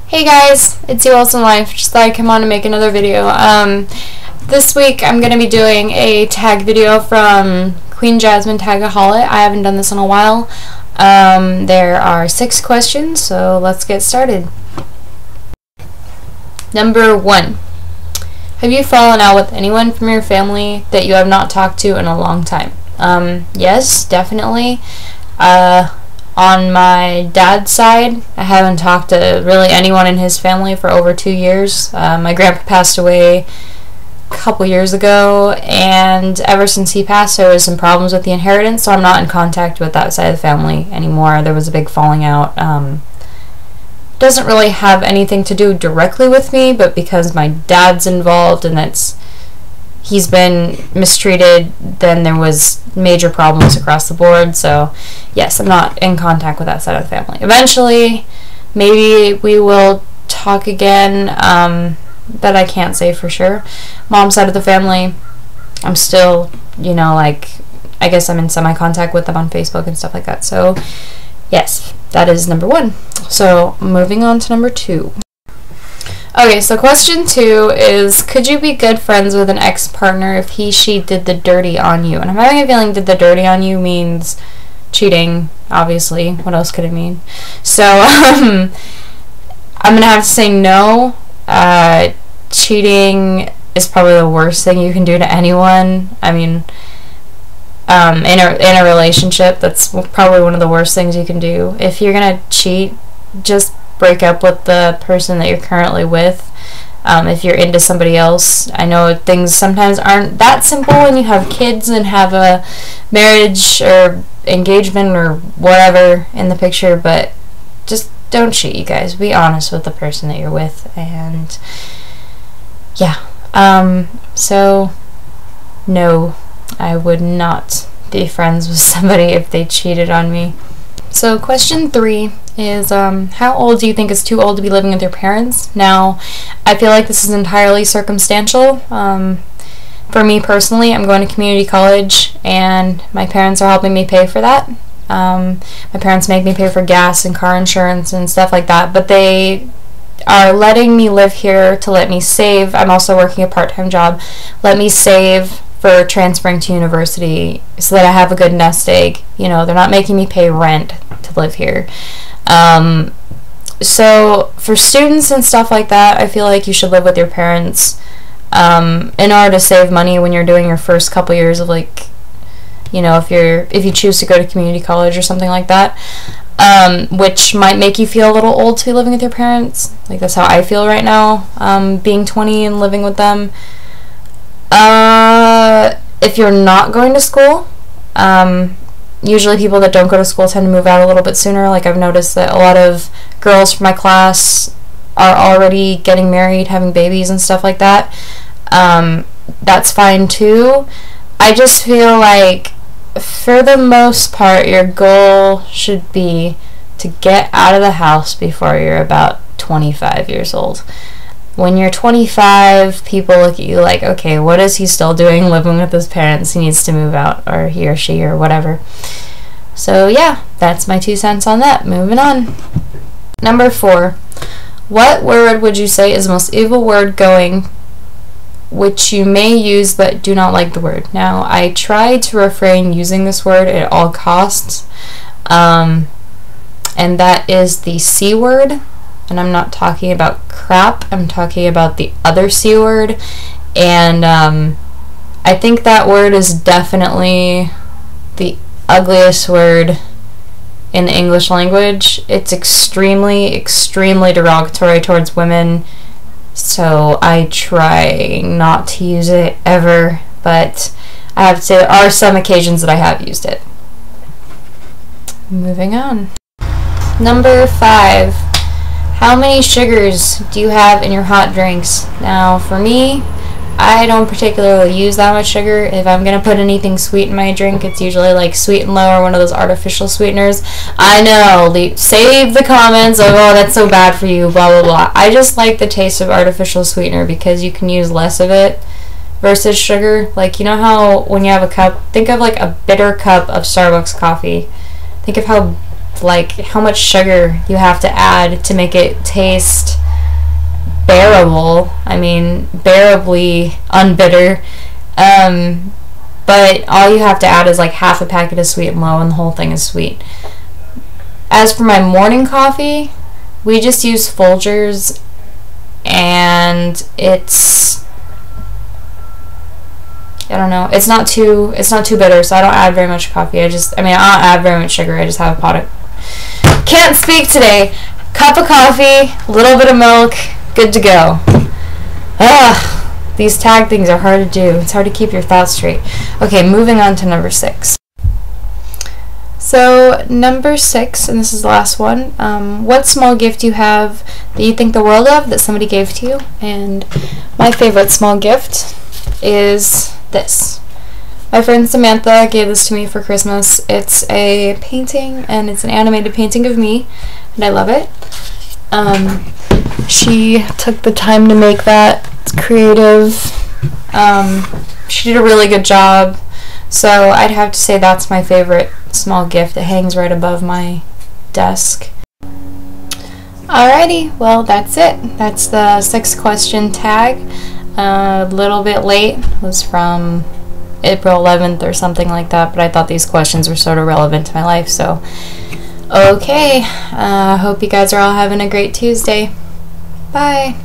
Hey guys, it's You Wilson Life. Just thought I'd come on and make another video. This week I'm going to be doing a tag video from Queen Jasmine Tagaholic. I haven't done this in a while. There are 6 questions, so let's get started. Number 1. Have you fallen out with anyone from your family that you have not talked to in a long time? Yes, definitely. On my dad's side, I haven't talked to really anyone in his family for over 2 years. My grandpa passed away a couple years ago, and ever since he passed, there was some problems with the inheritance, so I'm not in contact with that side of the family anymore. There was a big falling out. Doesn't really have anything to do directly with me, but because my dad's involved and he's been mistreated, then there was major problems across the board. So yes, I'm not in contact with that side of the family. Eventually maybe we will talk again, but I can't say for sure. Mom's side of the family, I'm still, I guess I'm in semi-contact with them on Facebook and stuff like that. So yes, that is number 1. So moving on to number 2. Okay, so question 2 is, could you be good friends with an ex-partner if he/she did the dirty on you? And I'm having a feeling did the dirty on you means cheating, obviously. What else could it mean? So, I'm going to have to say no. Cheating is probably the worst thing you can do to anyone. I mean, in a relationship, that's probably one of the worst things you can do. If you're going to cheat, just break up with the person that you're currently with. If you're into somebody else, I know things sometimes aren't that simple when you have kids and have a marriage or engagement or whatever in the picture, but just don't cheat, you guys. Be honest with the person that you're with, and yeah. So no, I would not be friends with somebody if they cheated on me. So question 3 is, how old do you think is too old to be living with your parents? Now, I feel like this is entirely circumstantial. For me personally, I'm going to community college, and my parents are helping me pay for that. My parents make me pay for gas and car insurance and stuff like that, but they are letting me live here to let me save. I'm also working a part-time job. Let me save for transferring to university so that I have a good nest egg. They're not making me pay rent to live here. So for students and stuff like that, I feel like you should live with your parents in order to save money when you're doing your first couple years of, if you choose to go to community college or something like that, which might make you feel a little old to be living with your parents. Like, that's how I feel right now, being 20 and living with them. If you're not going to school, usually people that don't go to school tend to move out a little bit sooner. Like, I've noticed that a lot of girls from my class are already getting married, having babies and stuff like that. That's fine too. I just feel like, for the most part, your goal should be to get out of the house before you're about 25 years old. When you're 25, people look at you like, okay, what is he still doing living with his parents? He needs to move out, or he or she, or whatever. So yeah, that's my 2 cents on that. Moving on. Number 4. What word would you say is the most evil word going, which you may use but do not like the word? Now, I try to refrain using this word at all costs, and that is the C word. And I'm not talking about crap, I'm talking about the other C word. And I think that word is definitely the ugliest word in the English language. It's extremely, extremely derogatory towards women, so I try not to use it ever, but I have to say there are some occasions that I have used it. Moving on. Number 5. How many sugars do you have in your hot drinks? Now, for me, I don't particularly use that much sugar. If I'm going to put anything sweet in my drink, it's usually like Sweet and Low or one of those artificial sweeteners. I know, save the comments of, oh, that's so bad for you, blah, blah, blah. I just like the taste of artificial sweetener because you can use less of it versus sugar. Like, you know how when you have a cup, think of like a bitter cup of Starbucks coffee. Think of how much sugar you have to add to make it taste bearable. I mean, bearably unbitter. But all you have to add is like half a packet of Sweet and Low, and the whole thing is sweet. As for my morning coffee, we just use Folgers, and it's, I don't know, it's not too bitter, so I don't add very much coffee. I don't add very much sugar. I just have a pot of, can't speak today. Cup of coffee, a little bit of milk, good to go. Ugh. These tag things are hard to do. It's hard to keep your thoughts straight. Okay, moving on to number 6. So, number 6, and this is the last one. What small gift do you have that you think the world of that somebody gave to you? And my favorite small gift is this. My friend Samantha gave this to me for Christmas. It's a painting, and it's an animated painting of me, and I love it. She took the time to make that. It's creative. She did a really good job, so I'd have to say that's my favorite small gift. It hangs right above my desk. Alrighty, well, that's it. That's the 6-question tag. A little bit late. It was from April 11th or something like that, but I thought these questions were sort of relevant to my life, so okay. Hope you guys are all having a great Tuesday. Bye.